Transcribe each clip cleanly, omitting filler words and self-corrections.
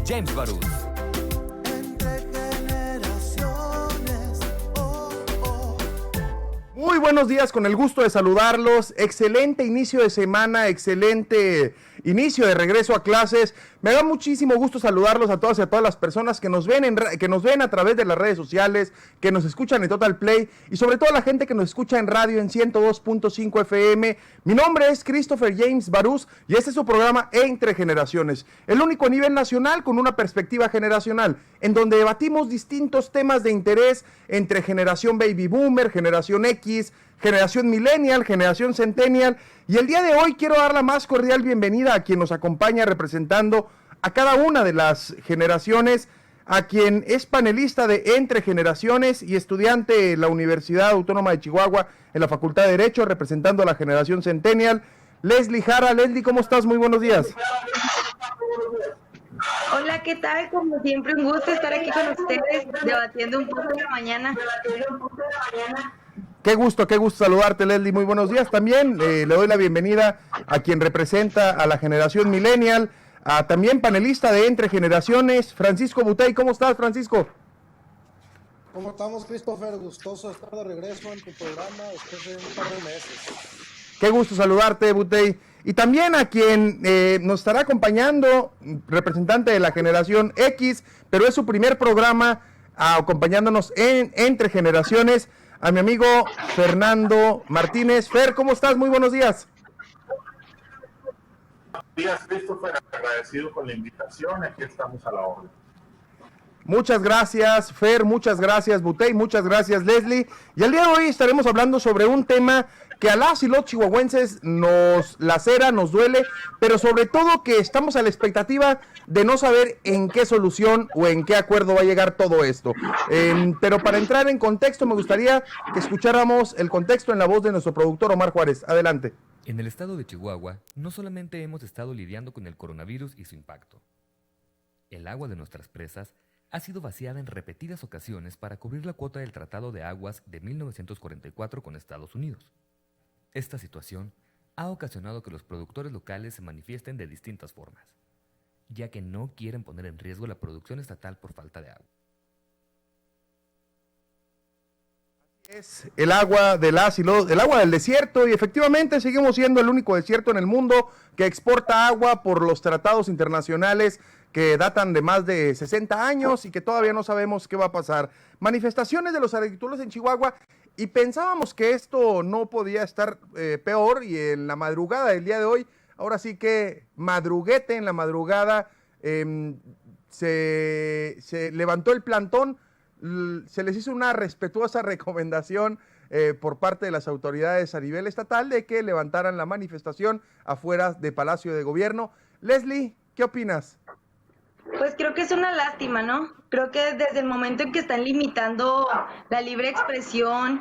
James Barús. Muy buenos días, con el gusto de saludarlos. Excelente inicio de semana, excelente inicio de regreso a clases. Me da muchísimo gusto saludarlos a todas y a todas las personas que nos ven a través de las redes sociales, que nos escuchan en Total Play y sobre todo la gente que nos escucha en radio en 102.5 FM. Mi nombre es Christopher James Barús y este es su programa Entre Generaciones, el único a nivel nacional con una perspectiva generacional, en donde debatimos distintos temas de interés entre generación Baby Boomer, generación X, generación Millennial, generación Centennial. Y el día de hoy quiero dar la más cordial bienvenida a quien nos acompaña representando a cada una de las generaciones, a quien es panelista de Entre Generaciones y estudiante en la Universidad Autónoma de Chihuahua en la Facultad de Derecho, representando a la generación Centennial, Leslie Jara. Leslie, ¿cómo estás? Muy buenos días. Hola, ¿qué tal? Como siempre, un gusto estar aquí con ustedes, debatiendo un poco de la mañana. Qué gusto saludarte, Leslie. Muy buenos días. También le doy la bienvenida a quien representa a la generación Millennial, a también panelista de Entre Generaciones, Francisco Butey. ¿Cómo estás, Francisco? ¿Cómo estamos, Christopher? Gustoso estar de regreso en tu programa después de un par de meses. Qué gusto saludarte, Butey. Y también a quien nos estará acompañando, representante de la generación X, pero es su primer programa acompañándonos en Entre Generaciones, a mi amigo Fernando Martínez. Fer, ¿cómo estás? Muy buenos días. Buenos días, Christopher. Agradecido con la invitación. Aquí estamos a la orden. Muchas gracias, Fer. Muchas gracias, Butey. Muchas gracias, Leslie. Y el día de hoy estaremos hablando sobre un tema que a las y los chihuahuenses nos lacera, nos duele, pero sobre todo que estamos a la expectativa de no saber en qué solución o en qué acuerdo va a llegar todo esto. Pero para entrar en contexto, me gustaría que escucháramos el contexto en la voz de nuestro productor Omar Juárez. Adelante. En el estado de Chihuahua, no solamente hemos estado lidiando con el coronavirus y su impacto. El agua de nuestras presas ha sido vaciada en repetidas ocasiones para cubrir la cuota del Tratado de Aguas de 1944 con Estados Unidos. Esta situación ha ocasionado que los productores locales se manifiesten de distintas formas, ya que no quieren poner en riesgo la producción estatal por falta de agua. Es el agua del el agua del desierto, y efectivamente seguimos siendo el único desierto en el mundo que exporta agua por los tratados internacionales que datan de más de 60 años y que todavía no sabemos qué va a pasar. Manifestaciones de los agricultores en Chihuahua, y pensábamos que esto no podía estar peor, y en la madrugada del día de hoy, ahora sí que madruguete en la madrugada, se levantó el plantón. Se les hizo una respetuosa recomendación por parte de las autoridades a nivel estatal de que levantaran la manifestación afuera de Palacio de Gobierno. Leslie, ¿qué opinas? Pues creo que es una lástima, ¿no? Creo que desde el momento en que están limitando la libre expresión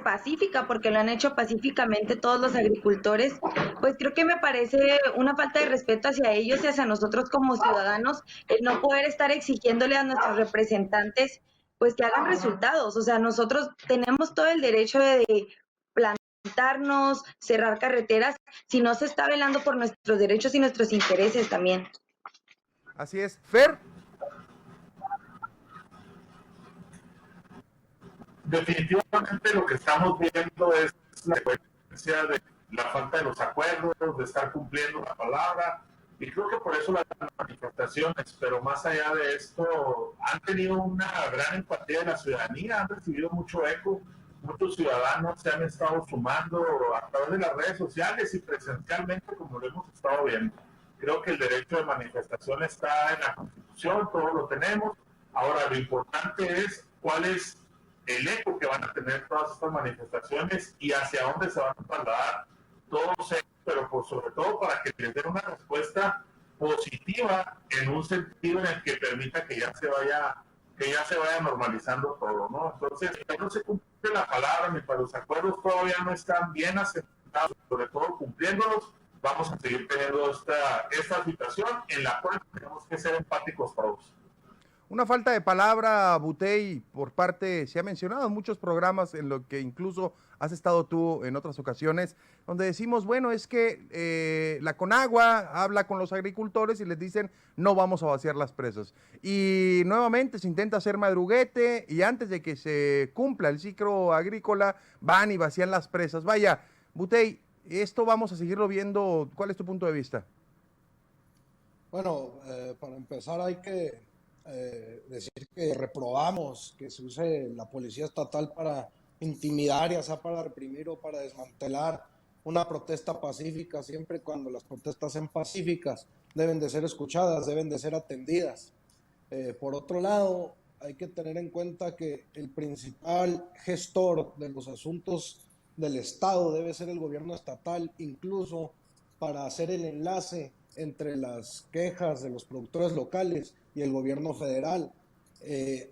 pacífica, porque lo han hecho pacíficamente todos los agricultores, pues creo que me parece una falta de respeto hacia ellos y hacia nosotros como ciudadanos, el no poder estar exigiéndole a nuestros representantes pues que hagan resultados. O sea, nosotros tenemos todo el derecho de plantarnos, cerrar carreteras, si no se está velando por nuestros derechos y nuestros intereses también. Así es. Fer. Definitivamente lo que estamos viendo es la consecuencia de la falta de los acuerdos, de estar cumpliendo la palabra, y creo que por eso las manifestaciones, pero más allá de esto, han tenido una gran empatía de la ciudadanía, han recibido mucho eco, muchos ciudadanos se han estado sumando a través de las redes sociales y presencialmente, como lo hemos estado viendo. Creo que el derecho de manifestación está en la Constitución, todos lo tenemos. Ahora, lo importante es cuál es el eco que van a tener todas estas manifestaciones y hacia dónde se van a trasladar todos ellos, pero por sobre todo para que les den una respuesta positiva en un sentido en el que permita que ya se vaya normalizando todo, ¿no? Entonces, no se cumple la palabra, ni para los acuerdos todavía no están bien asentados, sobre todo cumpliéndolos. Vamos a seguir teniendo esta situación en la cual tenemos que ser empáticos todos. Una falta de palabra, Butey, por parte, se ha mencionado en muchos programas en lo que incluso has estado tú en otras ocasiones, donde decimos, bueno, es que la Conagua habla con los agricultores y les dicen, no vamos a vaciar las presas. Y nuevamente se intenta hacer madruguete y antes de que se cumpla el ciclo agrícola, van y vacían las presas. Vaya, Butey, esto vamos a seguirlo viendo. ¿Cuál es tu punto de vista? Bueno, para empezar hay que decir que reprobamos que se use la policía estatal para intimidar, ya sea para reprimir o para desmantelar una protesta pacífica. Siempre cuando las protestas sean pacíficas deben de ser escuchadas, deben de ser atendidas. Por otro lado, hay que tener en cuenta que el principal gestor de los asuntos del Estado debe ser el gobierno estatal, incluso para hacer el enlace entre las quejas de los productores locales y el gobierno federal.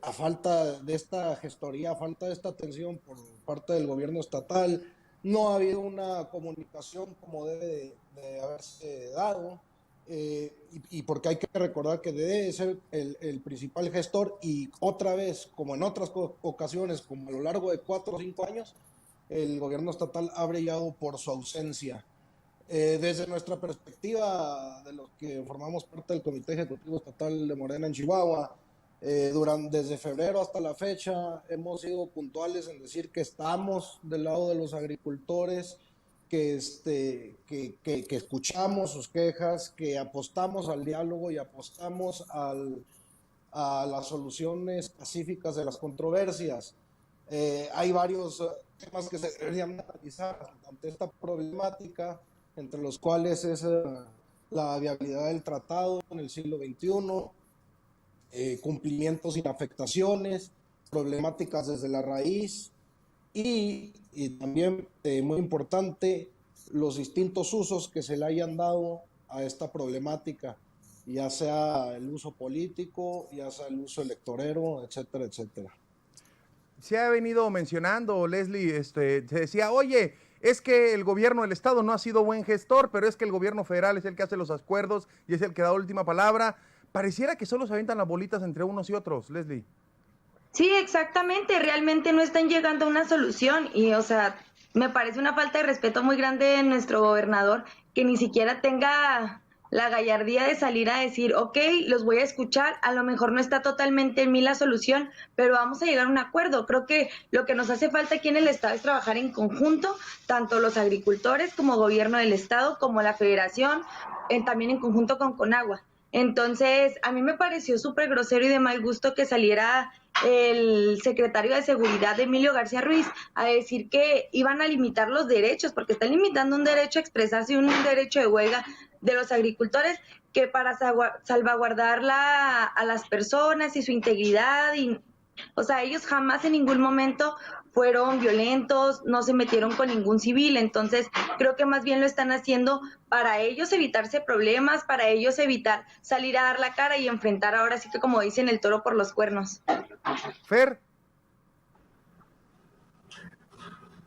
A falta de esta gestoría, a falta de esta atención por parte del gobierno estatal, no ha habido una comunicación como debe de haberse dado, y porque hay que recordar que debe ser el principal gestor, y otra vez, como en otras ocasiones, como a lo largo de 4 o 5 años, el gobierno estatal ha brillado por su ausencia. Desde nuestra perspectiva, de los que formamos parte del Comité Ejecutivo Estatal de Morena en Chihuahua, desde febrero hasta la fecha hemos sido puntuales en decir que estamos del lado de los agricultores, que escuchamos sus quejas, que apostamos al diálogo y apostamos a las soluciones pacíficas de las controversias. Hay varios temas que se deberían analizar ante esta problemática, entre los cuales es la viabilidad del tratado en el siglo XXI, cumplimientos sin afectaciones, problemáticas desde la raíz y también, muy importante, los distintos usos que se le hayan dado a esta problemática, ya sea el uso político, ya sea el uso electorero, etcétera, etcétera. Se ha venido mencionando, Leslie, se decía, oye, es que el gobierno del estado no ha sido buen gestor, pero es que el gobierno federal es el que hace los acuerdos y es el que da última palabra. Pareciera que solo se avientan las bolitas entre unos y otros, Leslie. Sí, exactamente, realmente no están llegando a una solución y, o sea, me parece una falta de respeto muy grande en nuestro gobernador que ni siquiera tenga la gallardía de salir a decir, ok, los voy a escuchar, a lo mejor no está totalmente en mí la solución, pero vamos a llegar a un acuerdo. Creo que lo que nos hace falta aquí en el Estado es trabajar en conjunto, tanto los agricultores como gobierno del Estado, como la Federación, también en conjunto con Conagua. Entonces, a mí me pareció súper grosero y de mal gusto que saliera el secretario de Seguridad, Emilio García Ruiz, a decir que iban a limitar los derechos, porque están limitando un derecho a expresarse y un derecho de huelga de los agricultores, que para salvaguardar a las personas y su integridad, y, o sea, ellos jamás en ningún momento fueron violentos, no se metieron con ningún civil. Entonces creo que más bien lo están haciendo para ellos evitarse problemas, para ellos evitar salir a dar la cara y enfrentar, ahora sí que como dicen, el toro por los cuernos. Fer.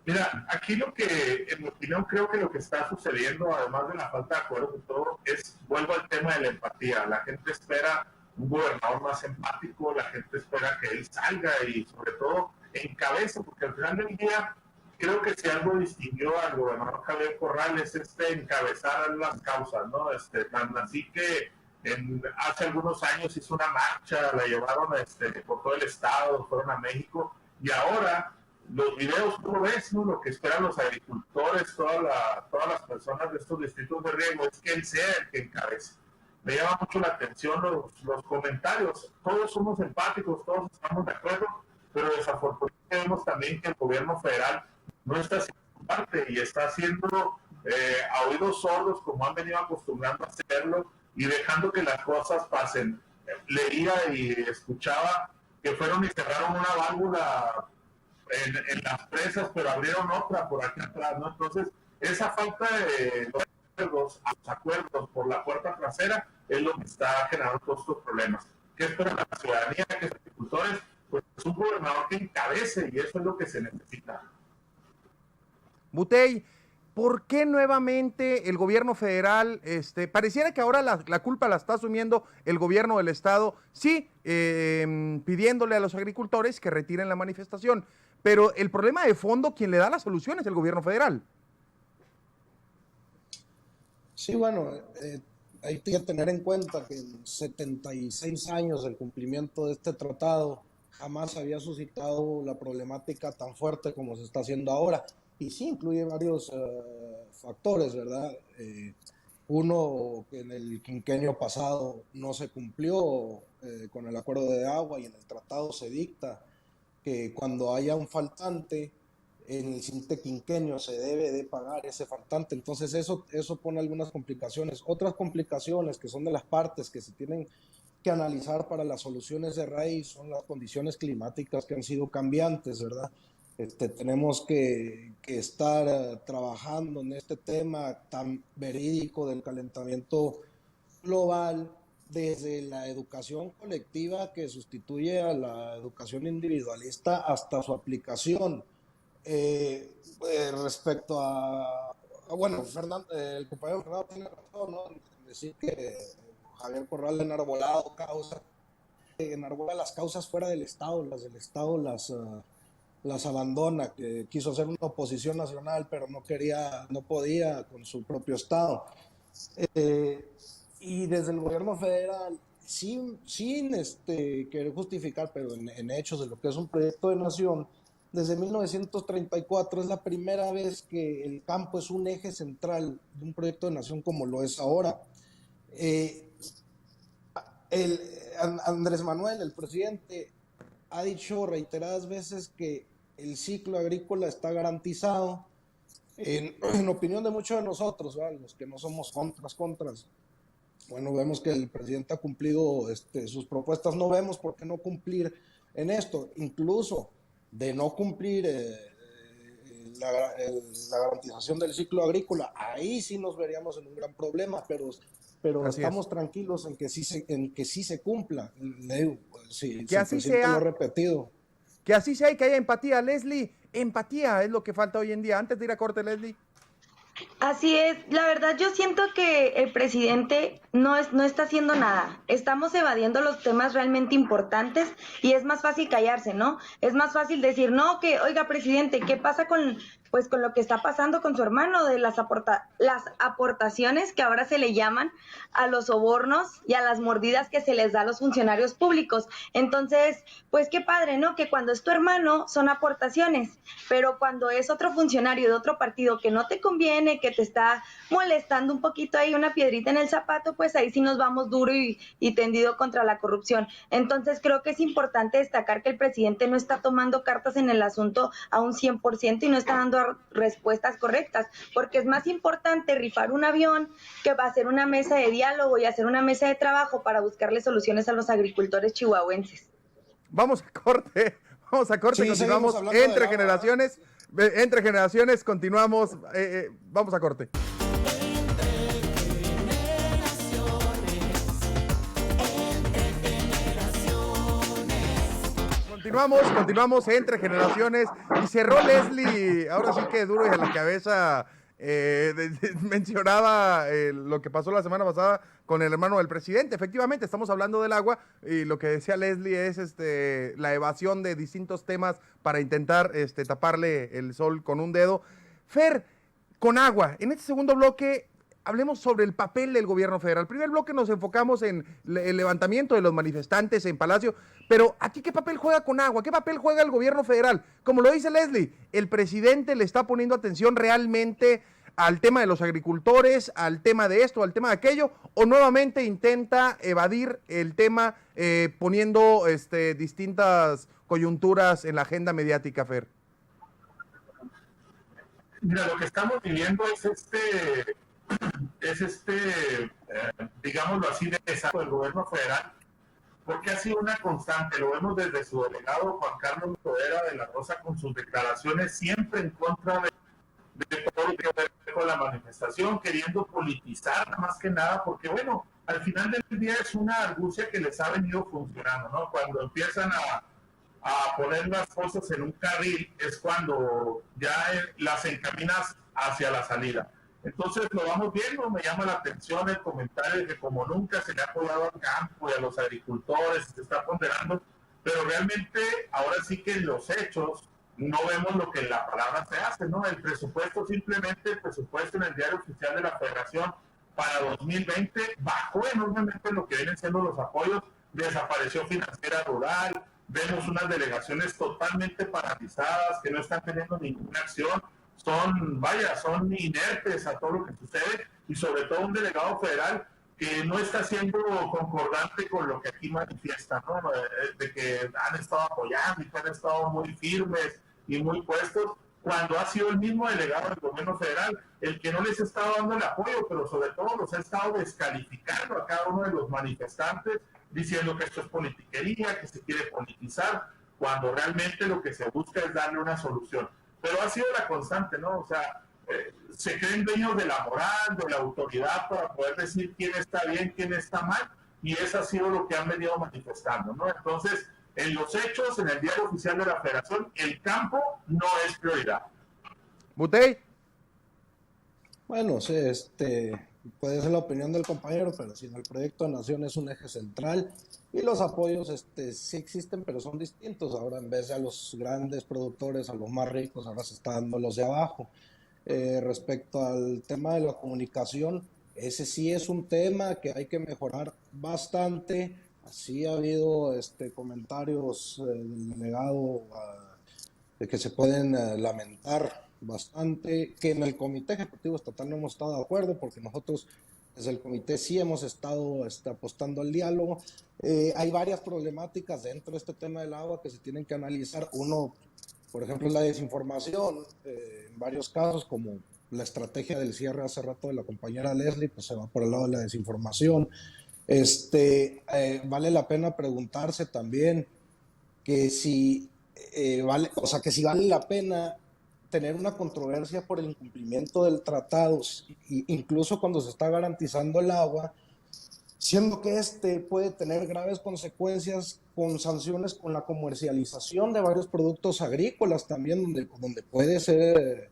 Mira, aquí en mi opinión, creo que lo que está sucediendo, además de la falta de acuerdo y todo, vuelvo al tema de la empatía. La gente espera un gobernador más empático, la gente espera que él salga y sobre todo encabece, porque al final del día creo que si algo distinguió al gobernador Javier Corral es encabezar las causas, ¿no? Tan así que hace algunos años hizo una marcha, la llevaron por todo el estado, fueron a México, y ahora los videos tú lo ves, ¿no? Lo que esperan los agricultores, todas las personas de estos distritos de riego, es que él sea el que encabece. Me llama mucho la atención los comentarios. Todos somos empáticos, todos estamos de acuerdo, pero desafortunadamente vemos también que el gobierno federal no está haciendo parte y está haciendo a oídos sordos, como han venido acostumbrando a hacerlo, y dejando que las cosas pasen. Leía y escuchaba que fueron y cerraron una válvula en las presas, pero abrieron otra por acá atrás, ¿no? Entonces, esa falta de los acuerdos por la puerta trasera es lo que está generando todos estos problemas. ¿Qué espera la ciudadanía, que los agricultores? Pues un gobernador que encabece, y eso es lo que se necesita. Butey, ¿por qué nuevamente el gobierno federal, pareciera que ahora la culpa la está asumiendo el gobierno del estado, sí, pidiéndole a los agricultores que retiren la manifestación, pero el problema de fondo, quien le da la solución es el gobierno federal? Sí, bueno, hay que tener en cuenta que en 76 años del cumplimiento de este tratado jamás había suscitado la problemática tan fuerte como se está haciendo ahora. Y sí, incluye varios factores, ¿verdad? Uno, que en el quinquenio pasado no se cumplió con el acuerdo de agua, y en el tratado se dicta que cuando haya un faltante en el siguiente quinquenio se debe de pagar ese faltante. Entonces eso pone algunas complicaciones. Otras complicaciones que son de las partes que se tienen que analizar para las soluciones de raíz son las condiciones climáticas que han sido cambiantes, ¿verdad? Tenemos que estar trabajando en este tema tan verídico del calentamiento global, desde la educación colectiva que sustituye a la educación individualista hasta su aplicación. Respecto bueno, el compañero Fernando tiene razón, ¿no? Decir que Javier Corral enarbola las causas fuera del Estado, las del Estado las abandona, que quiso hacer una oposición nacional, pero no podía con su propio Estado. Y desde el gobierno federal, sin querer justificar, pero en hechos de lo que es un proyecto de nación, desde 1934 es la primera vez que el campo es un eje central de un proyecto de nación como lo es ahora. Andrés Manuel, el presidente, ha dicho reiteradas veces que el ciclo agrícola está garantizado. En opinión de muchos de nosotros, ¿verdad?, los que no somos contras, bueno, vemos que el presidente ha cumplido sus propuestas. No vemos por qué no cumplir en esto, incluso de no cumplir la garantización del ciclo agrícola. Ahí sí nos veríamos en un gran problema, pero estamos tranquilos en que sí se cumpla. Que así sea, lo he repetido. Que así sea y que haya empatía. Leslie, empatía es lo que falta hoy en día. Antes de ir a corte, Leslie. Así es, la verdad yo siento que el presidente no está haciendo nada. Estamos evadiendo los temas realmente importantes y es más fácil callarse, ¿no? Es más fácil decir, no, que, oiga, presidente, ¿qué pasa con lo que está pasando con su hermano de las aportaciones que ahora se le llaman a los sobornos y a las mordidas que se les da a los funcionarios públicos? Entonces, pues qué padre, ¿no? Que cuando es tu hermano son aportaciones, pero cuando es otro funcionario de otro partido que no te conviene, que te está molestando un poquito ahí, una piedrita en el zapato, pues ahí sí nos vamos duro y tendido contra la corrupción. Entonces creo que es importante destacar que el presidente no está tomando cartas en el asunto a un 100% y no está dando respuestas correctas, porque es más importante rifar un avión que va a hacer una mesa de diálogo y hacer una mesa de trabajo para buscarle soluciones a los agricultores chihuahuenses. Vamos a corte, Sí, continuamos entre generaciones. Entre generaciones, continuamos, vamos a corte. Continuamos entre generaciones y cerró Leslie, ahora sí que duro y a la cabeza, mencionaba lo que pasó la semana pasada con el hermano del presidente. Efectivamente, estamos hablando del agua y lo que decía Leslie es la evasión de distintos temas para intentar taparle el sol con un dedo. Fer, con agua, en este segundo bloque hablemos sobre el papel del gobierno federal. Primer bloque nos enfocamos en el levantamiento de los manifestantes en Palacio, pero aquí ¿qué papel juega con agua? ¿Qué papel juega el gobierno federal? Como lo dice Leslie, el presidente le está poniendo atención realmente al tema de los agricultores, al tema de esto, al tema de aquello, o nuevamente intenta evadir el tema poniendo distintas coyunturas en la agenda mediática, Fer. Mira, lo que estamos viviendo es digámoslo así, de desastre del gobierno federal, porque ha sido una constante. Lo vemos desde su delegado Juan Carlos Todera de la Rosa, con sus declaraciones siempre en contra de todo lo que tiene que ver con la manifestación, queriendo politizar más que nada, porque bueno, al final del día es una argucia que les ha venido funcionando, ¿no? Cuando empiezan a poner las cosas en un carril es cuando ya las encaminas hacia la salida. Entonces lo vamos viendo, me llama la atención el comentario de que como nunca se le ha apoyado al campo y a los agricultores, se está ponderando, pero realmente ahora sí que en los hechos no vemos lo que en la palabra se hace, ¿no? El presupuesto, simplemente el presupuesto en el diario oficial de la Federación para 2020 bajó enormemente lo que vienen siendo los apoyos, desapareció Financiera Rural, vemos unas delegaciones totalmente paralizadas que no están teniendo ninguna acción, son inertes a todo lo que sucede, y sobre todo un delegado federal que no está siendo concordante con lo que aquí manifiesta, ¿no? De que han estado apoyando y que han estado muy firmes y muy puestos, cuando ha sido el mismo delegado del gobierno federal el que no les ha estado dando el apoyo, pero sobre todo los ha estado descalificando a cada uno de los manifestantes, diciendo que esto es politiquería, que se quiere politizar, cuando realmente lo que se busca es darle una solución. Pero ha sido la constante, ¿no? O sea, se creen dueños de la moral, de la autoridad para poder decir quién está bien, quién está mal, y eso ha sido lo que han venido manifestando, ¿no? Entonces, en los hechos, en el diario oficial de la Federación, el campo no es prioridad. Butey. Bueno, sí, puede ser la opinión del compañero, pero si el proyecto de nación es un eje central y los apoyos sí existen, pero son distintos. Ahora, en vez de a los grandes productores, a los más ricos, ahora se está dando a los de abajo. Respecto al tema de la comunicación, ese sí es un tema que hay que mejorar bastante. Así ha habido comentarios del delegado de que se pueden lamentar bastante, que en el Comité Ejecutivo Estatal no hemos estado de acuerdo, porque nosotros desde el comité sí hemos estado apostando al diálogo. Hay varias problemáticas dentro de este tema del agua que se tienen que analizar. Uno, por ejemplo, es la desinformación, en varios casos, como la estrategia del cierre hace rato de la compañera Leslie, pues se va por el lado de la desinformación. Vale la pena preguntarse también que si vale la pena tener una controversia por el incumplimiento del tratado, incluso cuando se está garantizando el agua, siendo que puede tener graves consecuencias con sanciones con la comercialización de varios productos agrícolas también, donde puede ser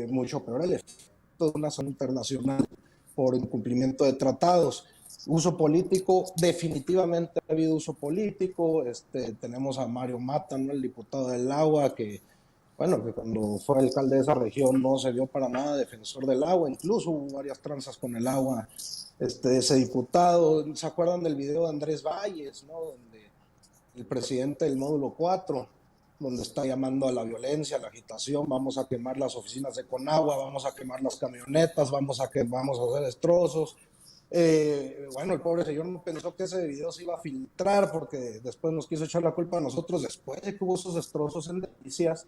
mucho peor el efecto de una sanción internacional por incumplimiento de tratados. Uso político, definitivamente ha habido uso político. Tenemos a Mario Mata, ¿no?, el diputado del agua, que cuando fue alcalde de esa región no se vio para nada defensor del agua, incluso hubo varias tranzas con el agua de ese diputado. ¿Se acuerdan del video de Andrés Valles, ¿no?, donde el presidente del módulo 4, donde está llamando a la violencia, a la agitación? Vamos a quemar las oficinas de Conagua, vamos a quemar las camionetas, vamos a hacer destrozos. El pobre señor no pensó que ese video se iba a filtrar, porque después nos quiso echar la culpa a nosotros, después de que hubo esos destrozos en Delicias,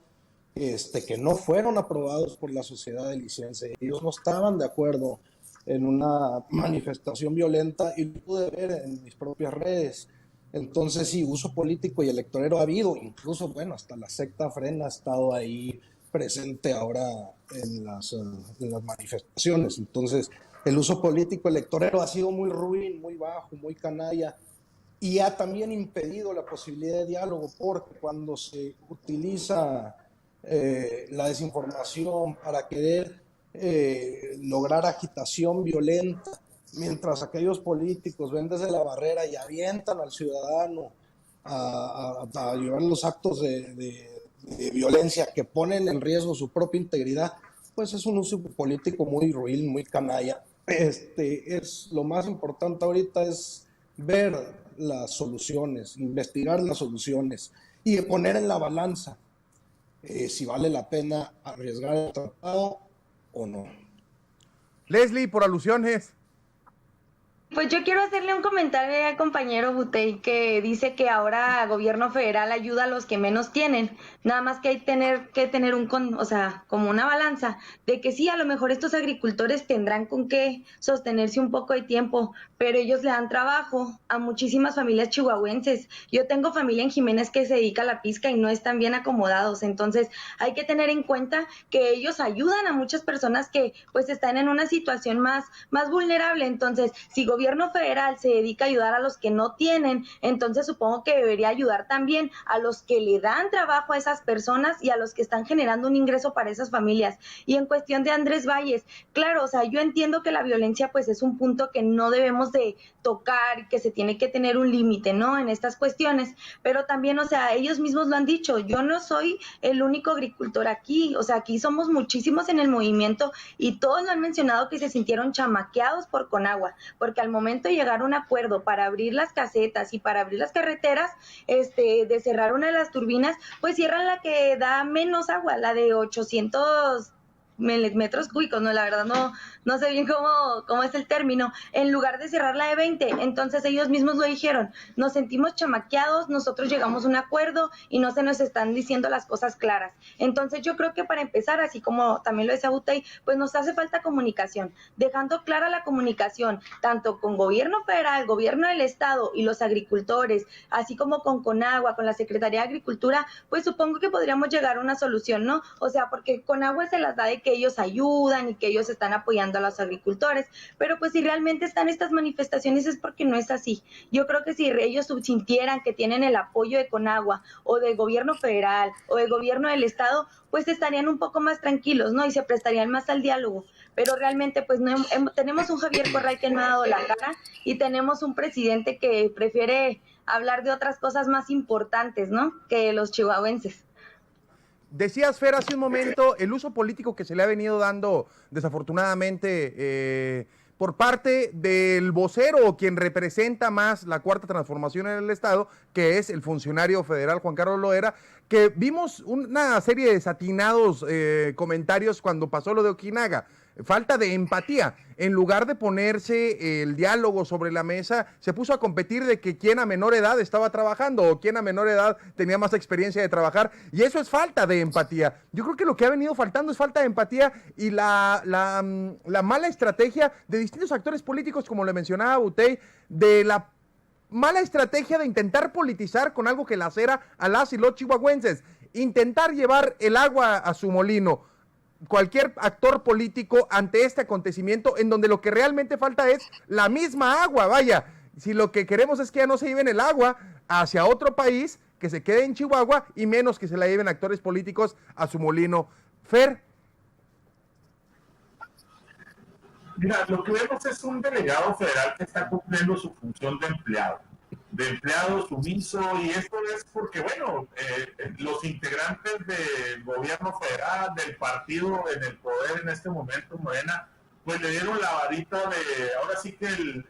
que no fueron aprobados por la sociedad deliciense. Ellos no estaban de acuerdo en una manifestación violenta, y lo pude ver en mis propias redes. Entonces sí, uso político y electorero ha habido, incluso hasta la secta Frena ha estado ahí presente ahora en las manifestaciones. Entonces el uso político electorero ha sido muy ruin, muy bajo, muy canalla, y ha también impedido la posibilidad de diálogo, porque cuando se utiliza la desinformación para querer lograr agitación violenta, mientras aquellos políticos ven desde la barrera y avientan al ciudadano a llevar los actos de violencia que ponen en riesgo su propia integridad, pues es un uso político muy ruin, muy canalla. Lo más importante ahorita es ver las soluciones, investigar las soluciones y poner en la balanza si vale la pena arriesgar el tratado o no. Leslie, por alusiones. Pues yo quiero hacerle un comentario al compañero Butey, que dice que ahora el gobierno federal ayuda a los que menos tienen. Nada más que hay que tener como una balanza de que sí, a lo mejor estos agricultores tendrán con qué sostenerse un poco de tiempo, pero ellos le dan trabajo a muchísimas familias chihuahuenses. Yo tengo familia en Jiménez que se dedica a la pizca y no están bien acomodados. Entonces hay que tener en cuenta que ellos ayudan a muchas personas que pues están en una situación más vulnerable. Entonces, si gobierno federal se dedica a ayudar a los que no tienen, entonces supongo que debería ayudar también a los que le dan trabajo a esas personas y a los que están generando un ingreso para esas familias. Y en cuestión de Andrés Valles, claro, o sea, yo entiendo que la violencia pues es un punto que no debemos de tocar, que se tiene que tener un límite, ¿no? En estas cuestiones, pero también, o sea, ellos mismos lo han dicho, yo no soy el único agricultor aquí, o sea, aquí somos muchísimos en el movimiento y todos lo han mencionado que se sintieron chamaqueados por Conagua, porque al momento de llegar a un acuerdo para abrir las casetas y para abrir las carreteras, de cerrar una de las turbinas, pues cierran la que da menos agua, la de 800 metros cúbicos, no, la verdad no sé bien cómo es el término, en lugar de cerrar la de 20, entonces ellos mismos lo dijeron, nos sentimos chamaqueados, nosotros llegamos a un acuerdo y no se nos están diciendo las cosas claras, entonces yo creo que para empezar, así como también lo decía Butey, pues nos hace falta comunicación, dejando clara la comunicación, tanto con gobierno federal, gobierno del estado y los agricultores, así como con Conagua, con la Secretaría de Agricultura, pues supongo que podríamos llegar a una solución, ¿no? O sea, porque Conagua se las da de que ellos ayudan y que ellos están apoyando a los agricultores, pero pues si realmente están estas manifestaciones es porque no es así. Yo creo que si ellos sintieran que tienen el apoyo de Conagua o del gobierno federal o del gobierno del estado, pues estarían un poco más tranquilos, ¿no? Y se prestarían más al diálogo, pero realmente pues no tenemos un Javier Corral que no ha dado la cara y tenemos un presidente que prefiere hablar de otras cosas más importantes, ¿no? Que los chihuahuenses. Decías, Fer, hace un momento, el uso político que se le ha venido dando, desafortunadamente, por parte del vocero o quien representa más la cuarta transformación en el Estado, que es el funcionario federal Juan Carlos Loera, que vimos una serie de desatinados comentarios cuando pasó lo de Ojinaga. Falta de empatía. En lugar de ponerse el diálogo sobre la mesa, se puso a competir de que quién a menor edad estaba trabajando o quién a menor edad tenía más experiencia de trabajar. Y eso es falta de empatía. Yo creo que lo que ha venido faltando es falta de empatía y la mala estrategia de distintos actores políticos, como le mencionaba Butey, de la mala estrategia de intentar politizar con algo que lacera a las y los chihuahuenses. Intentar llevar el agua a su molino. Cualquier actor político ante este acontecimiento en donde lo que realmente falta es la misma agua, vaya, si lo que queremos es que ya no se lleven el agua hacia otro país, que se quede en Chihuahua y menos que se la lleven actores políticos a su molino. Fer. Mira, lo que vemos es un delegado federal que está cumpliendo su función de empleado sumiso, y esto es porque, bueno, los integrantes del gobierno federal, del partido en el poder en este momento, Morena, pues le dieron la varita ahora sí que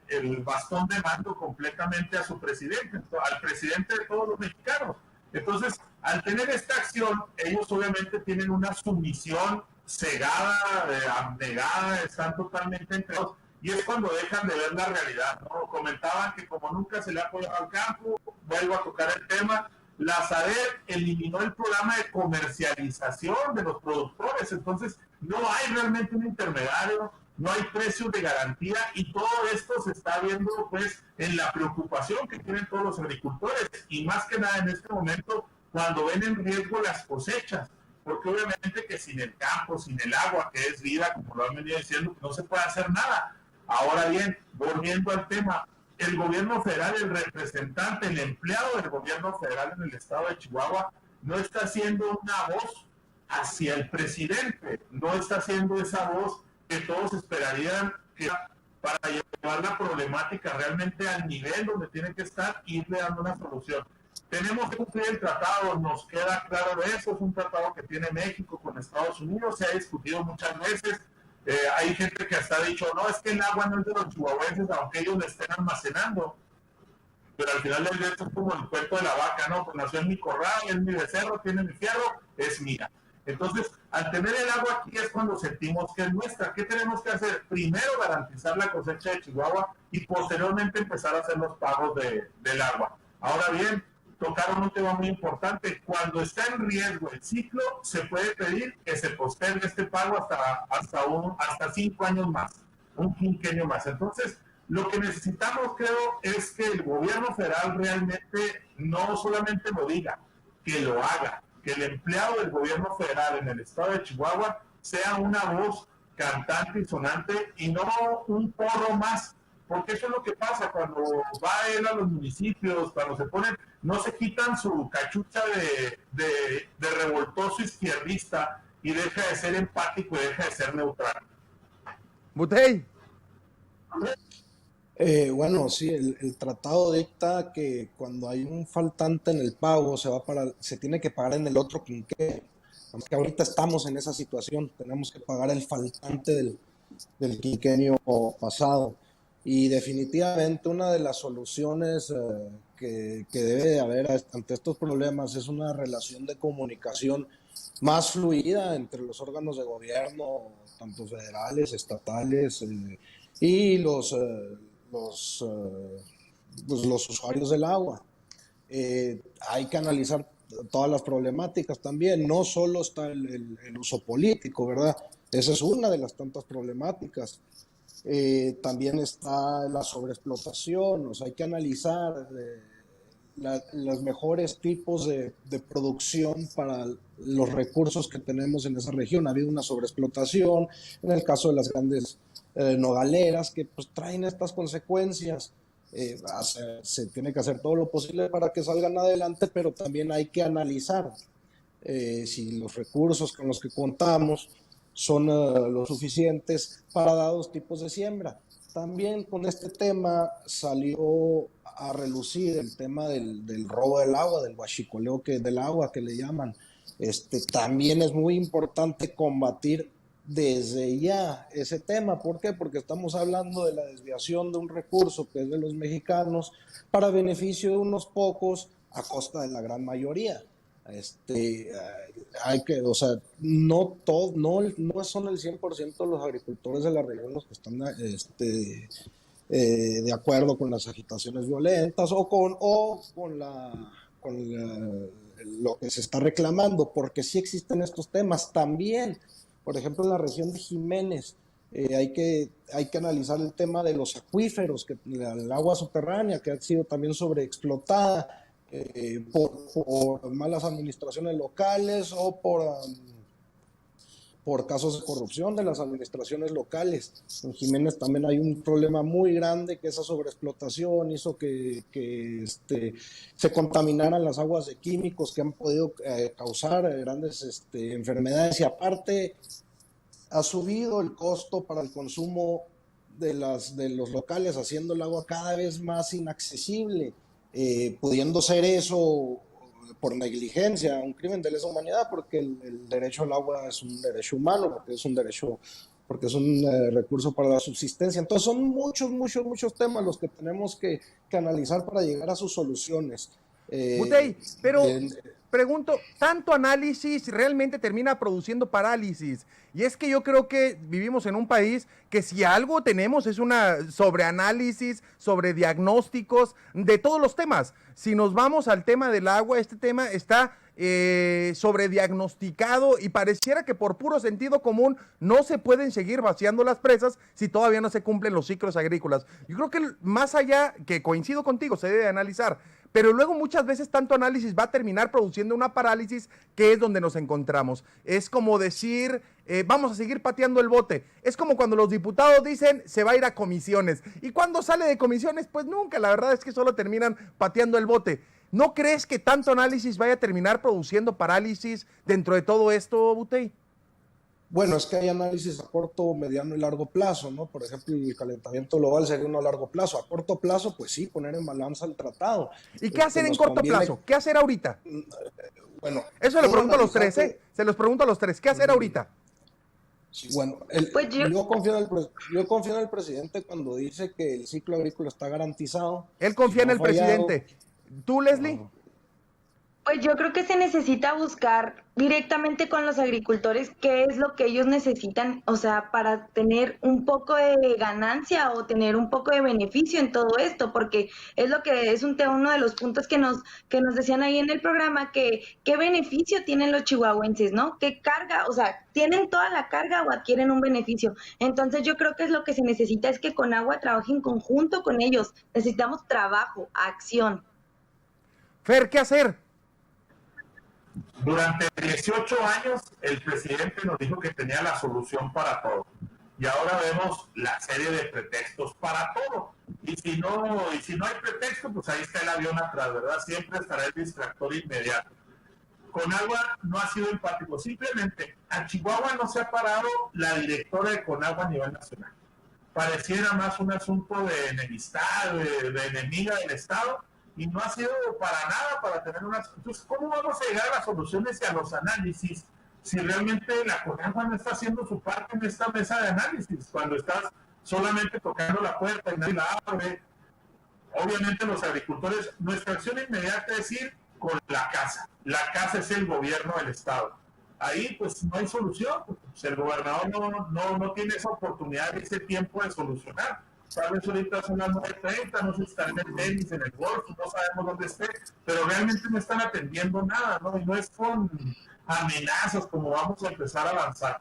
el bastón de mando completamente a su presidente, al presidente de todos los mexicanos. Entonces, al tener esta acción, ellos obviamente tienen una sumisión cegada, abnegada, están totalmente entregados. Y es cuando dejan de ver la realidad, ¿no? Comentaban que como nunca se le ha apoyado al campo, vuelvo a tocar el tema, la SADER eliminó el programa de comercialización de los productores, entonces no hay realmente un intermediario, no hay precios de garantía y todo esto se está viendo pues en la preocupación que tienen todos los agricultores y más que nada en este momento cuando ven en riesgo las cosechas, porque obviamente que sin el campo, sin el agua, que es vida, como lo han venido diciendo, no se puede hacer nada. Ahora bien, volviendo al tema, el gobierno federal, el representante, el empleado del gobierno federal en el estado de Chihuahua, no está haciendo una voz hacia el presidente, no está haciendo esa voz que todos esperarían que para llevar la problemática realmente al nivel donde tiene que estar y irle dando una solución. Tenemos que cumplir el tratado, nos queda claro de eso, es un tratado que tiene México con Estados Unidos, se ha discutido muchas veces. Hay gente que hasta ha dicho, no, es que el agua no es de los chihuahuenses, aunque ellos la estén almacenando. Pero al final del día esto es como el cuento de la vaca, ¿no? Pues nació en mi corral, es mi becerro, tiene mi fierro, es mía. Entonces, al tener el agua aquí es cuando sentimos que es nuestra. ¿Qué tenemos que hacer? Primero garantizar la cosecha de Chihuahua y posteriormente empezar a hacer los pagos del agua. Ahora bien, tocaron un tema muy importante. Cuando está en riesgo el ciclo, se puede pedir que se postergue este pago hasta 5 años más, un quinquenio más. Entonces, lo que necesitamos, creo, es que el gobierno federal realmente no solamente lo diga, que lo haga, que el empleado del gobierno federal en el estado de Chihuahua sea una voz cantante y sonante y no un porro más porque eso es lo que pasa cuando va él a los municipios, cuando se ponen, no se quitan su cachucha de revoltoso izquierdista y deja de ser empático y deja de ser neutral. Butey. Bueno, sí, el tratado dicta que cuando hay un faltante en el pago se tiene que pagar en el otro quinquenio. Aunque ahorita estamos en esa situación, tenemos que pagar el faltante del quinquenio pasado. Y definitivamente una de las soluciones que debe de haber ante estos problemas es una relación de comunicación más fluida entre los órganos de gobierno, tanto federales, estatales, y los usuarios del agua. Hay que analizar todas las problemáticas también, no solo está el uso político, ¿verdad? Esa es una de las tantas problemáticas. También está la sobreexplotación, o sea, hay que analizar los mejores tipos de producción para los recursos que tenemos en esa región. Ha habido una sobreexplotación, en el caso de las grandes nogaleras, que pues traen estas consecuencias. Se tiene que hacer todo lo posible para que salgan adelante, pero también hay que analizar si los recursos con los que contamos son lo suficientes para dados tipos de siembra. También con este tema salió a relucir el tema del robo del agua, del huachicoleo del agua que le llaman. También es muy importante combatir desde ya ese tema. ¿Por qué? Porque estamos hablando de la desviación de un recurso que es de los mexicanos para beneficio de unos pocos a costa de la gran mayoría. O sea, no son el 100% los agricultores de la región los que están de acuerdo con las agitaciones violentas o con lo que se está reclamando, porque sí existen estos temas también. Por ejemplo, en la región de Jiménez hay que analizar el tema de los acuíferos, el agua subterránea que ha sido también sobreexplotada por malas administraciones locales o por casos de corrupción de las administraciones locales. En Jiménez también hay un problema muy grande, que esa sobreexplotación hizo que se contaminaran las aguas de químicos que han podido causar grandes enfermedades, y aparte ha subido el costo para el consumo de los locales, haciendo el agua cada vez más inaccesible, pudiendo ser eso por negligencia, un crimen de lesa humanidad, porque el derecho al agua es un derecho humano, porque es un recurso para la subsistencia. Entonces son muchos temas los que tenemos que analizar para llegar a sus soluciones. Butey, pero pregunto, ¿tanto análisis realmente termina produciendo parálisis? Y es que yo creo que vivimos en un país que si algo tenemos es una sobreanálisis, sobrediagnósticos de todos los temas. Si nos vamos al tema del agua, este tema está sobrediagnosticado y pareciera que por puro sentido común no se pueden seguir vaciando las presas si todavía no se cumplen los ciclos agrícolas. Yo creo que más allá, que coincido contigo, se debe analizar, pero luego muchas veces tanto análisis va a terminar produciendo una parálisis, que es donde nos encontramos. Es como decir, vamos a seguir pateando el bote. Es como cuando los diputados dicen, se va a ir a comisiones. Y cuando sale de comisiones, pues nunca. La verdad es que solo terminan pateando el bote. ¿No crees que tanto análisis vaya a terminar produciendo parálisis dentro de todo esto, Butey? Bueno, es que hay análisis a corto, mediano y largo plazo, ¿no? Por ejemplo, el calentamiento global sería uno a largo plazo. A corto plazo, pues sí, poner en balanza el tratado. ¿Y qué hacer en corto plazo? ¿Qué hacer ahorita? Bueno, eso le pregunto a los tres, ¿eh? Se los pregunto a los tres. ¿Qué hacer ahorita? Sí, bueno, yo confío en el presidente cuando dice que el ciclo agrícola está garantizado. Él confía en el presidente. ¿Tú, Leslie? No. Pues yo creo que se necesita buscar directamente con los agricultores qué es lo que ellos necesitan, o sea, para tener un poco de ganancia o tener un poco de beneficio en todo esto, porque es lo que es uno de los puntos que nos decían ahí en el programa, que qué beneficio tienen los chihuahuenses, ¿no? ¿Qué carga? O sea, ¿tienen toda la carga o adquieren un beneficio? Entonces yo creo que es lo que se necesita, es que con agua trabaje en conjunto con ellos. Necesitamos trabajo, acción. Fer, ¿qué hacer? Durante 18 años el presidente nos dijo que tenía la solución para todo. Y ahora vemos la serie de pretextos para todo. Y si no hay pretexto, pues ahí está el avión atrás, ¿verdad? Siempre estará el distractor inmediato. Conagua no ha sido empático, simplemente a Chihuahua no se ha parado la directora de Conagua a nivel nacional. Pareciera más un asunto de enemistad, de enemiga del Estado, y no ha sido para nada para tener unas... Entonces, ¿cómo vamos a llegar a las soluciones y a los análisis si realmente la Conagua no está haciendo su parte en esta mesa de análisis? Cuando estás solamente tocando la puerta y nadie la abre. Obviamente los agricultores, nuestra acción inmediata es ir con la casa. La casa es el gobierno del Estado. Ahí pues no hay solución. Pues, el gobernador no tiene esa oportunidad y ese tiempo de solucionar. Tal vez ahorita son las 9:30, no sé si están en el tenis, en el golf, no sabemos dónde esté, pero realmente no están atendiendo nada, ¿no? Y no es con amenazas como vamos a empezar a avanzar.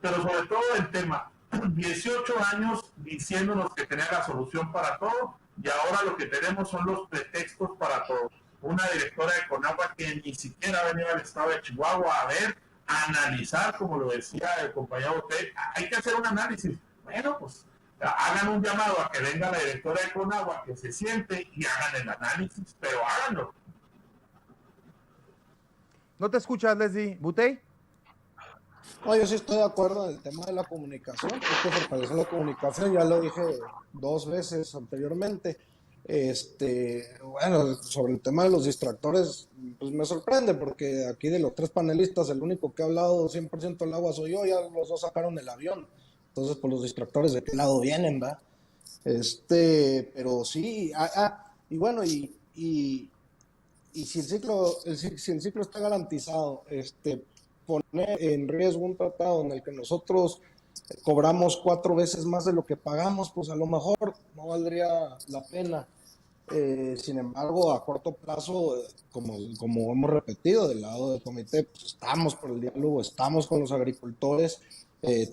Pero sobre todo el tema, 18 años diciéndonos que tenía la solución para todo, y ahora lo que tenemos son los pretextos para todo. Una directora de Conagua que ni siquiera ha venido al estado de Chihuahua a ver, a analizar, como lo decía el compañero Botey, hay que hacer un análisis. Bueno, pues hagan un llamado a que venga la directora de Conagua, que se siente y hagan el análisis, pero háganlo. ¿No te escuchas, Leslie? ¿Butey? No, yo sí estoy de acuerdo en el tema de la comunicación, hay que fortalecer la comunicación, ya lo dije 2 veces anteriormente. Bueno, sobre el tema de los distractores, pues me sorprende porque aquí de los 3 panelistas, el único que ha hablado 100% del agua soy yo, ya los 2 sacaron el avión. Entonces, pues los distractores de qué lado vienen, ¿va? Pero sí, y bueno, y si el ciclo está garantizado, poner en riesgo un tratado en el que nosotros cobramos 4 veces más de lo que pagamos, pues a lo mejor no valdría la pena. Sin embargo, a corto plazo, como hemos repetido del lado del comité, pues estamos por el diálogo, estamos con los agricultores,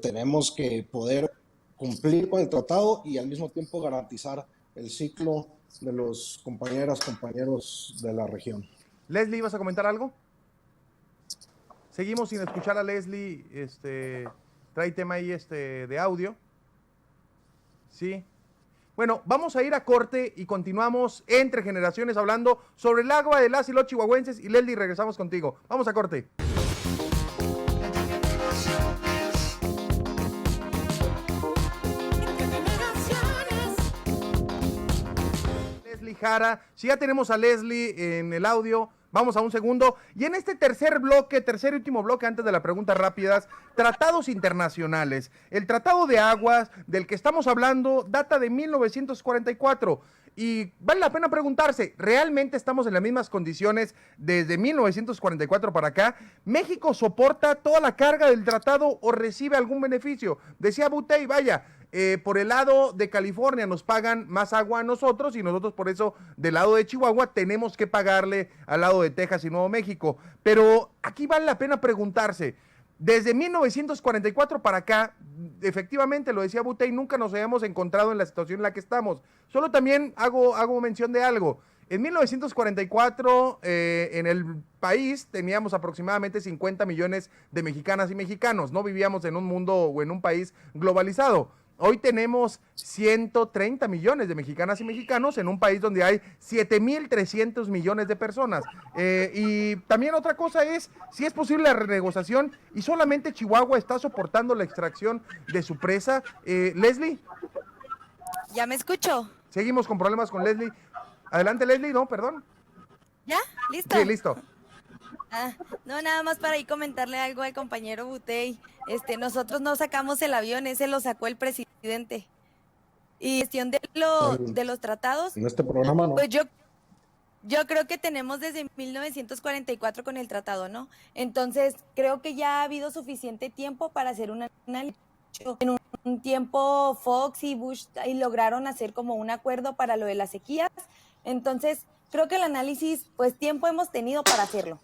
tenemos que poder cumplir con el tratado y al mismo tiempo garantizar el ciclo de los compañeros de la región. Leslie, ¿ibas a comentar algo? Seguimos sin escuchar a Leslie, trae tema ahí de audio. Sí. Bueno, vamos a ir a corte y continuamos entre generaciones hablando sobre el agua de las y los chihuahuenses. Y Leslie, regresamos contigo. Vamos a corte. Leslie Jara, si ya tenemos a Leslie en el audio, vamos a un segundo. Y en este tercer y último bloque, antes de las preguntas rápidas, tratados internacionales. El Tratado de Aguas, del que estamos hablando, data de 1944. Y vale la pena preguntarse, ¿realmente estamos en las mismas condiciones desde 1944 para acá? ¿México soporta toda la carga del tratado o recibe algún beneficio? Decía Butey, vaya, por el lado de California nos pagan más agua a nosotros y nosotros por eso del lado de Chihuahua tenemos que pagarle al lado de Texas y Nuevo México. Pero aquí vale la pena preguntarse, desde 1944 para acá, efectivamente, lo decía Butey, nunca nos habíamos encontrado en la situación en la que estamos. Solo también hago mención de algo. En 1944, en el país teníamos aproximadamente 50 millones de mexicanas y mexicanos. No vivíamos en un mundo o en un país globalizado. Hoy tenemos 130 millones de mexicanas y mexicanos en un país donde hay 7,300 millones de personas. Y también otra cosa es si es posible la renegociación y solamente Chihuahua está soportando la extracción de su presa. Leslie. ¿Ya me escucho? Seguimos con problemas con Leslie. Adelante, Leslie, no, perdón. ¿Ya? ¿Listo? Sí, listo. No, nada más para ahí comentarle algo al compañero Butey. Nosotros no sacamos el avión, ese lo sacó el presidente. Y cuestión de los tratados. En este programa no. Pues yo creo que tenemos desde 1944 con el tratado, ¿no? Entonces, creo que ya ha habido suficiente tiempo para hacer un análisis. En un tiempo Fox y Bush y lograron hacer como un acuerdo para lo de las sequías. Entonces, creo que el análisis, pues tiempo hemos tenido para hacerlo.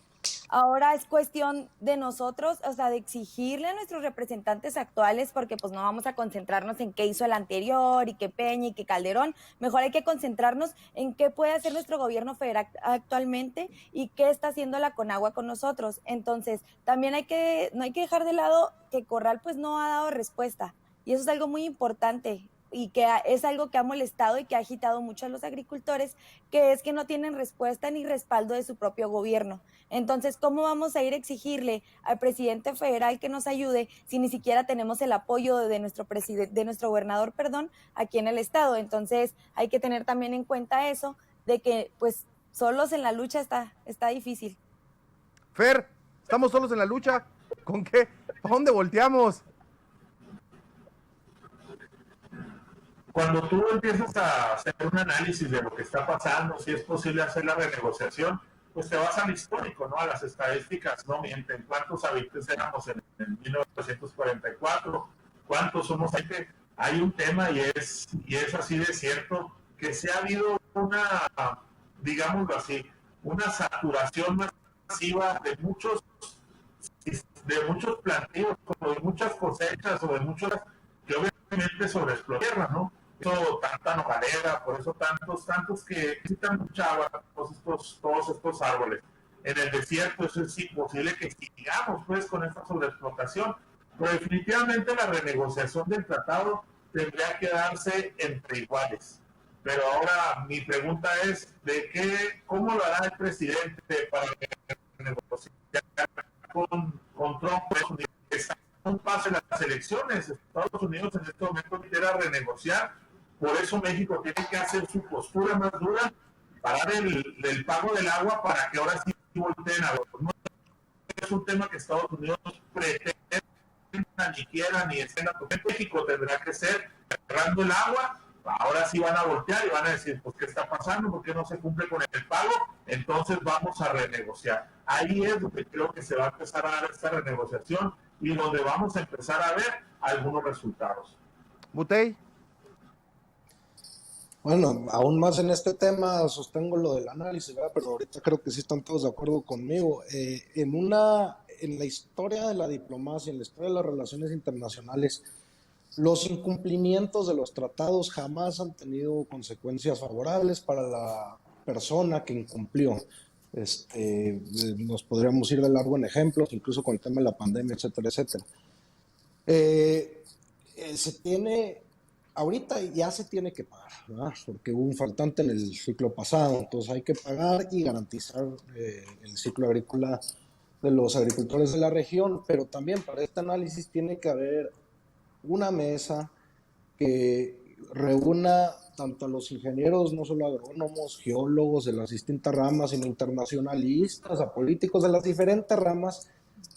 Ahora es cuestión de nosotros, o sea, de exigirle a nuestros representantes actuales, porque pues no vamos a concentrarnos en qué hizo el anterior y qué Peña y qué Calderón. Mejor hay que concentrarnos en qué puede hacer nuestro gobierno federal actualmente y qué está haciendo la Conagua con nosotros. Entonces, también no hay que dejar de lado que Corral pues no ha dado respuesta. Y eso es algo muy importante. y que es algo que ha molestado y que ha agitado mucho a los agricultores, que es que no tienen respuesta ni respaldo de su propio gobierno. Entonces, ¿cómo vamos a ir a exigirle al presidente federal que nos ayude si ni siquiera tenemos el apoyo de nuestro gobernador, aquí en el estado? Entonces, hay que tener también en cuenta eso, de que pues solos en la lucha está difícil. Fer, ¿estamos solos en la lucha? ¿Con qué? ¿Para dónde volteamos? Cuando tú empiezas a hacer un análisis de lo que está pasando, si es posible hacer la renegociación, pues te vas al histórico, ¿no? A las estadísticas no mienten. ¿Cuántos habitantes éramos en 1944? ¿Cuántos somos? Hay un tema y es así de cierto, que se ha habido una, digámoslo así, una saturación masiva de muchos plantíos, o de muchas cosechas, o de muchas que obviamente sobreexplotan, ¿no? Eso, tanta nogalera, por eso tantos que necesitan mucha agua, todos estos árboles. En el desierto eso es imposible que sigamos pues con esta sobreexplotación, pero definitivamente la renegociación del tratado tendría que darse entre iguales. Pero ahora mi pregunta es, ¿cómo lo hará el presidente para negociar con Trump? Está un paso en las elecciones. Estados Unidos en este momento quiere renegociar, por eso México tiene que hacer su postura más dura, parar el pago del agua para que ahora sí volteen a los. No es un tema que Estados Unidos pretenda, ni quiera, ni escena. México tendrá que ser cerrando el agua. Ahora sí van a voltear y van a decir, pues, ¿qué está pasando? ¿Por qué no se cumple con el pago? Entonces vamos a renegociar. Ahí es donde creo que se va a empezar a dar esta renegociación y donde vamos a empezar a ver algunos resultados. Butey. Bueno, aún más en este tema sostengo lo del análisis, ¿verdad? Pero ahorita creo que sí están todos de acuerdo conmigo. En la historia de la diplomacia, en la historia de las relaciones internacionales, los incumplimientos de los tratados jamás han tenido consecuencias favorables para la persona que incumplió. Nos podríamos ir de largo en ejemplos, incluso con el tema de la pandemia, etcétera, etcétera. Ahorita ya se tiene que pagar, ¿verdad? Porque hubo un faltante en el ciclo pasado, entonces hay que pagar y garantizar el ciclo agrícola de los agricultores de la región, pero también para este análisis tiene que haber una mesa que reúna tanto a los ingenieros, no solo agrónomos, geólogos de las distintas ramas, sino internacionalistas, a políticos de las diferentes ramas,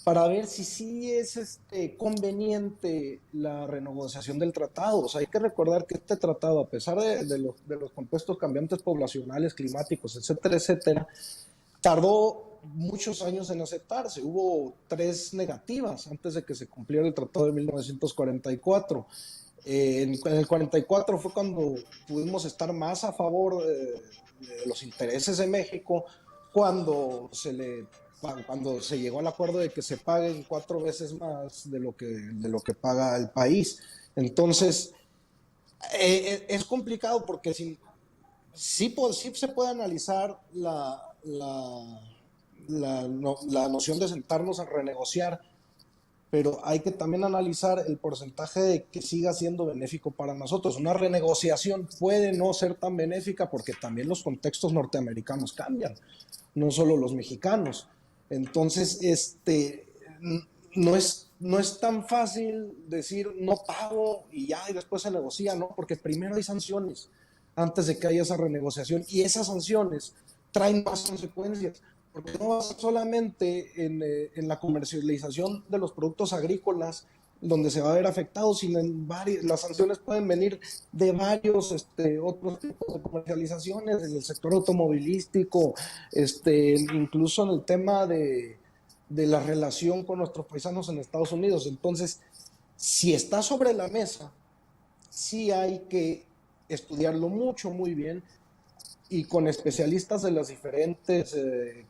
para ver si sí es conveniente la renegociación del tratado. O sea, hay que recordar que este tratado, a pesar de los compuestos cambiantes poblacionales, climáticos, etcétera, etcétera, tardó muchos años en aceptarse. Hubo 3 negativas antes de que se cumpliera el tratado de 1944. En el 44 fue cuando pudimos estar más a favor de los intereses de México, cuando se llegó al acuerdo de que se paguen 4 veces más de lo que paga el país. Entonces, es complicado porque sí se puede analizar la noción de sentarnos a renegociar, pero hay que también analizar el porcentaje de que siga siendo benéfico para nosotros. Una renegociación puede no ser tan benéfica porque también los contextos norteamericanos cambian, no solo los mexicanos. Entonces, no es tan fácil decir no pago y ya, y después se negocia, ¿no? Porque primero hay sanciones antes de que haya esa renegociación, y esas sanciones traen más consecuencias, porque no va a ser solamente en la comercialización de los productos agrícolas donde se va a ver afectado, sino las sanciones pueden venir de varios otros tipos de comercializaciones, en el sector automovilístico, incluso en el tema de la relación con nuestros paisanos en Estados Unidos. Entonces, si está sobre la mesa, sí hay que estudiarlo muy bien, y con especialistas de las diferentes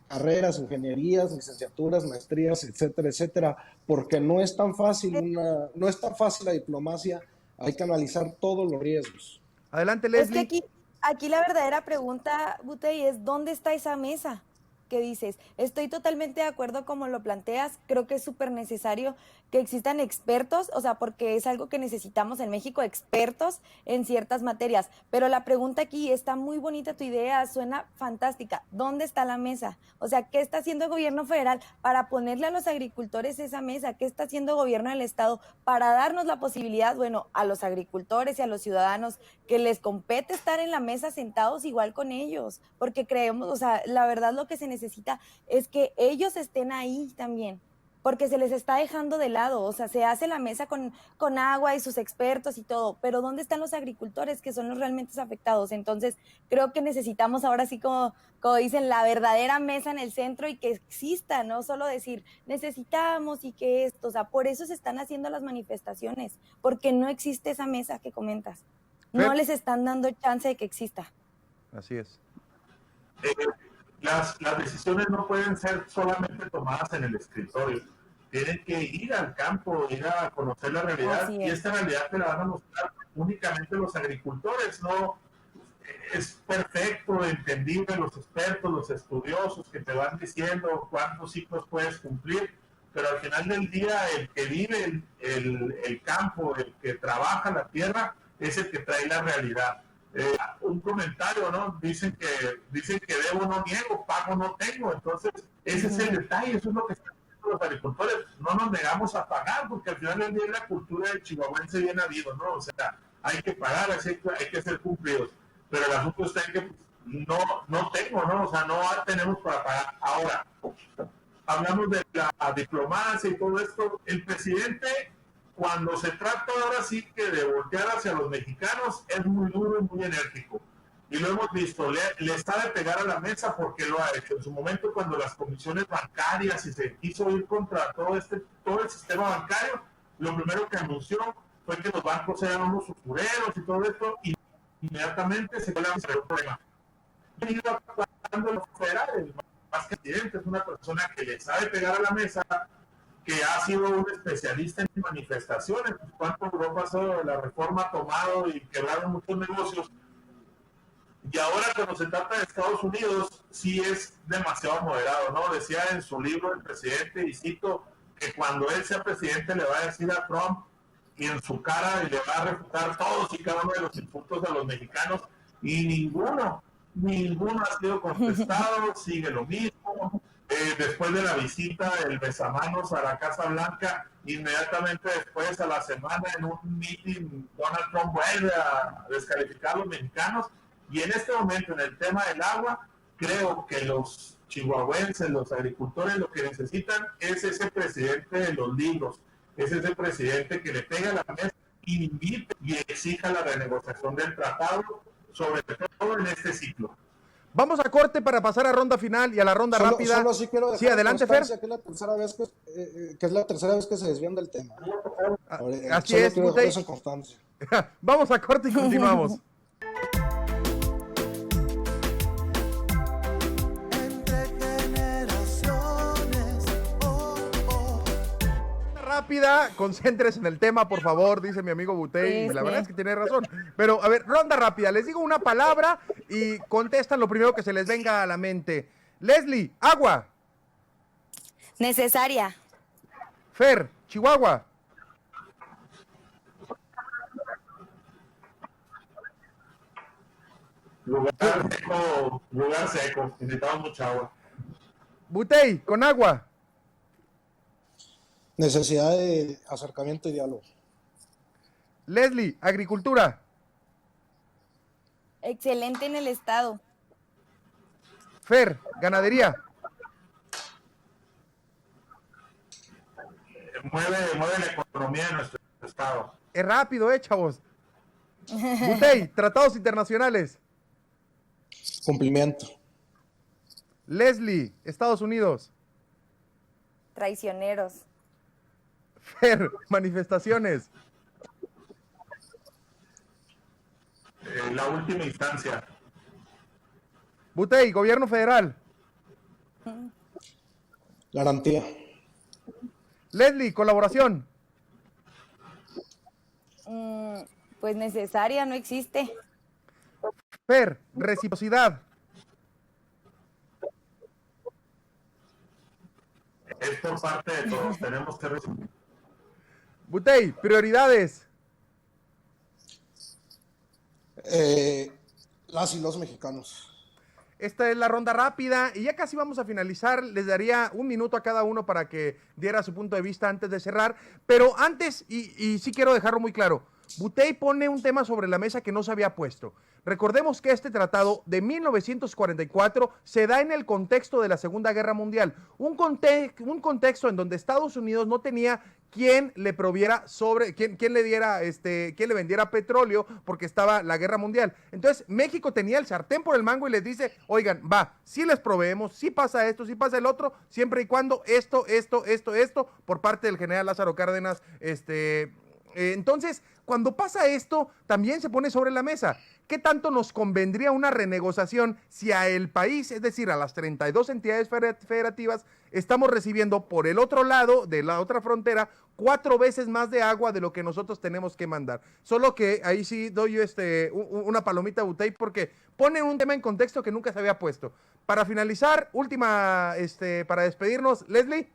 carreras, ingenierías, licenciaturas, maestrías, etcétera, etcétera, porque no es tan fácil la diplomacia, hay que analizar todos los riesgos. Adelante, Leslie. Es que aquí la verdadera pregunta, Butey, es ¿dónde está esa mesa? que dices, estoy totalmente de acuerdo como lo planteas, creo que es súper necesario que existan expertos, o sea, porque es algo que necesitamos en México, expertos en ciertas materias, pero la pregunta aquí, está muy bonita tu idea, suena fantástica, ¿dónde está la mesa? O sea, ¿qué está haciendo el gobierno federal para ponerle a los agricultores esa mesa? ¿Qué está haciendo el gobierno del estado para darnos la posibilidad, bueno, a los agricultores y a los ciudadanos que les compete estar en la mesa sentados igual con ellos? Porque creemos, o sea, la verdad lo que se necesita es que ellos estén ahí también, porque se les está dejando de lado, o sea, se hace la mesa con agua y sus expertos y todo, pero ¿dónde están los agricultores que son los realmente afectados? Entonces, creo que necesitamos ahora sí, como dicen, la verdadera mesa en el centro y que exista, no solo decir, necesitamos y que esto, o sea, por eso se están haciendo las manifestaciones, porque no existe esa mesa que comentas, no les están dando chance de que exista. Así es. Las decisiones no pueden ser solamente tomadas en el escritorio. Tienen que ir al campo, ir a conocer la realidad, y esta realidad te la van a mostrar únicamente los agricultores. No es perfecto, entendible, los expertos, los estudiosos que te van diciendo cuántos ciclos puedes cumplir, pero al final del día el que vive el campo, el que trabaja la tierra, es el que trae la realidad. Un comentario, ¿no? Dicen que debo no niego, pago no tengo. Entonces, ese es el detalle, eso es lo que están haciendo los agricultores. No nos negamos a pagar, porque al final del día la cultura del chihuahuense bien habido, ¿no? O sea, hay que pagar, hay que ser cumplidos. Pero el asunto está en que pues, no tengo, ¿no? O sea, no tenemos para pagar. Ahora, hablamos de la diplomacia y todo esto. El presidente, cuando se trata ahora sí que de voltear hacia los mexicanos, es muy duro y muy enérgico. Y lo hemos visto, le sabe pegar a la mesa porque lo ha hecho. En su momento, cuando las comisiones bancarias y se quiso ir contra todo el sistema bancario, lo primero que anunció fue que los bancos eran unos usureros y todo esto, y inmediatamente se fue el problema. Ha ido actuando en los federales, más que el presidente, es una persona que le sabe pegar a la mesa, que ha sido un especialista en manifestaciones. ¿Cuánto duró pasó la reforma tomado y quebraron muchos negocios? Y ahora cuando se trata de Estados Unidos, sí es demasiado moderado, ¿no? Decía en su libro el presidente, y cito, que cuando él sea presidente le va a decir a Trump y en su cara y le va a refutar todos y cada uno de los insultos a los mexicanos, y ninguno ha sido contestado, sigue lo mismo. Después de la visita, el besamanos a la Casa Blanca, inmediatamente después, a la semana, en un meeting, Donald Trump vuelve a descalificar a los mexicanos. Y en este momento, en el tema del agua, creo que los chihuahuenses, los agricultores, lo que necesitan es ese presidente de los libros, es ese presidente que le pega a la mesa y invite y exija la renegociación del tratado, sobre todo en este ciclo. Vamos a corte para pasar a ronda final y a la ronda rápida. Solo sí quiero dejar sí, adelante, Fer. Que es la tercera vez que es la tercera vez que se desvían del tema. Así solo es, quiero dejar Butey. eso en constancia. Vamos a corte y continuamos. Rápida, concéntrese en el tema, por favor, dice mi amigo Butey, y la verdad es que tiene razón. Pero, a ver, ronda rápida, les digo una palabra y contestan lo primero que se les venga a la mente. Leslie, agua. Necesaria. Fer, Chihuahua. Lugar seco, necesitamos mucha agua. Butey, con agua. Necesidad de acercamiento y diálogo. Leslie, agricultura. Excelente en el estado. Fer, ganadería. Mueve la economía de nuestro estado. Es rápido, chavos. Butey, tratados internacionales. Cumplimiento. Leslie, Estados Unidos. Traicioneros. Fer, manifestaciones. La última instancia. Butey, gobierno federal. Garantía. Leslie, colaboración. Pues necesaria, no existe. Fer, reciprocidad. es por parte de todos, tenemos que recibir. Butey, prioridades. Las y los mexicanos. Esta es la ronda rápida y ya casi vamos a finalizar. Les daría 1 minuto a cada uno para que diera su punto de vista antes de cerrar. Pero antes, y sí quiero dejarlo muy claro, Butey pone un tema sobre la mesa que no se había puesto. Recordemos que este tratado de 1944 se da en el contexto de la Segunda Guerra Mundial. Un contexto en donde Estados Unidos no tenía quien le proviera quien le diera, quien le vendiera petróleo porque estaba la guerra mundial. Entonces México tenía el sartén por el mango y les dice, oigan, sí les proveemos, sí pasa esto, sí pasa el otro, siempre y cuando esto, por parte del general Lázaro Cárdenas, entonces, cuando pasa esto, también se pone sobre la mesa. ¿Qué tanto nos convendría una renegociación si a el país, es decir, a las 32 entidades federativas, estamos recibiendo por el otro lado de la otra frontera 4 veces más de agua de lo que nosotros tenemos que mandar? Solo que ahí sí doy una palomita a Butey porque pone un tema en contexto que nunca se había puesto. Para finalizar, última, para despedirnos, Leslie.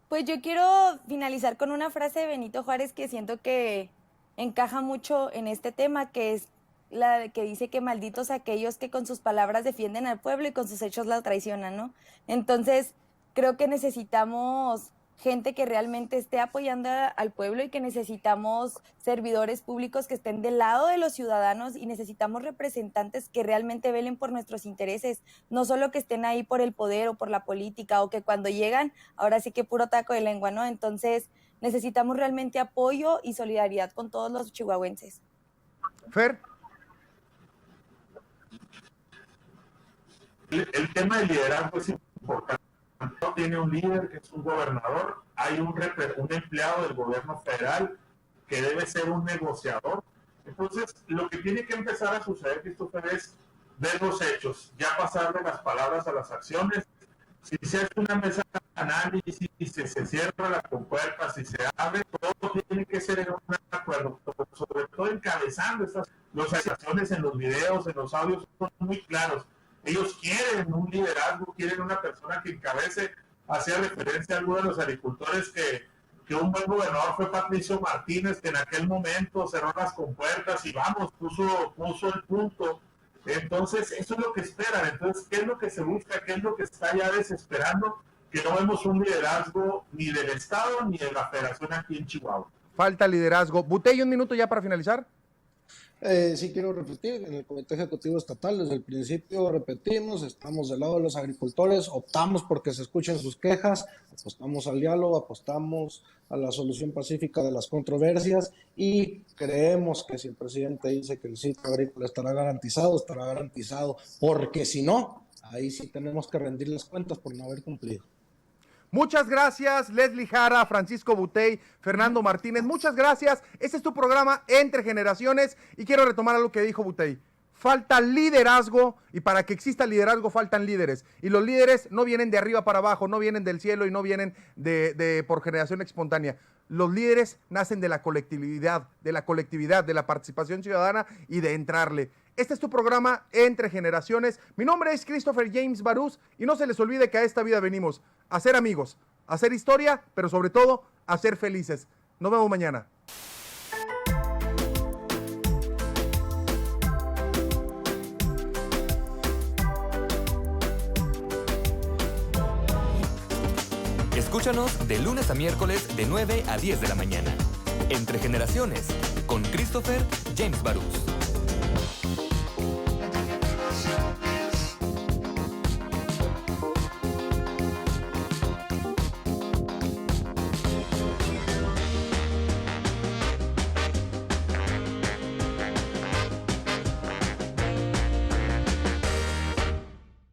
Pues yo quiero finalizar con una frase de Benito Juárez que siento que encaja mucho en este tema, que es la que dice que malditos aquellos que con sus palabras defienden al pueblo y con sus hechos la traicionan, ¿no? Entonces, creo que necesitamos gente que realmente esté apoyando al pueblo y que necesitamos servidores públicos que estén del lado de los ciudadanos y necesitamos representantes que realmente velen por nuestros intereses, no solo que estén ahí por el poder o por la política o que cuando llegan, ahora sí que puro taco de lengua, ¿no? Entonces necesitamos realmente apoyo y solidaridad con todos los chihuahuenses. Fer. El tema del liderazgo es importante. Tiene un líder que es un gobernador, hay un empleado del gobierno federal que debe ser un negociador. Entonces, lo que tiene que empezar a suceder, Christopher, es ver los hechos, ya pasar de las palabras a las acciones. Si se hace una mesa de análisis, si se cierra la compuerta, si se abre, todo tiene que ser en un acuerdo, sobre todo encabezando las acciones en los videos, en los audios, son muy claros. Ellos quieren un liderazgo, quieren una persona que encabece. Hacía referencia a algunos de los agricultores que un buen gobernador fue Patricio Martínez, que en aquel momento cerró las compuertas y puso el punto. Entonces, eso es lo que esperan. Entonces, ¿qué es lo que se busca? ¿Qué es lo que está ya desesperando? Que no vemos un liderazgo ni del Estado ni de la Federación aquí en Chihuahua. Falta liderazgo. Butey, 1 minuto ya para finalizar. Sí quiero repetir, en el Comité Ejecutivo Estatal desde el principio repetimos, estamos del lado de los agricultores, optamos porque se escuchen sus quejas, apostamos al diálogo, apostamos a la solución pacífica de las controversias y creemos que si el presidente dice que el sitio agrícola estará garantizado, porque si no, ahí sí tenemos que rendir las cuentas por no haber cumplido. Muchas gracias, Leslie Jara, Francisco Butey, Fernando Martínez, muchas gracias. Este es tu programa Entre Generaciones y quiero retomar algo que dijo Butey. Falta liderazgo y para que exista liderazgo faltan líderes. Y los líderes no vienen de arriba para abajo, no vienen del cielo y no vienen por generación espontánea. Los líderes nacen de la colectividad, de la participación ciudadana y de entrarle. Este es tu programa Entre Generaciones. Mi nombre es Christopher James Barús y no se les olvide que a esta vida venimos a ser amigos, a hacer historia, pero sobre todo a ser felices. Nos vemos mañana. Escúchanos de lunes a miércoles de 9 a 10 de la mañana. Entre Generaciones, con Christopher James Barús.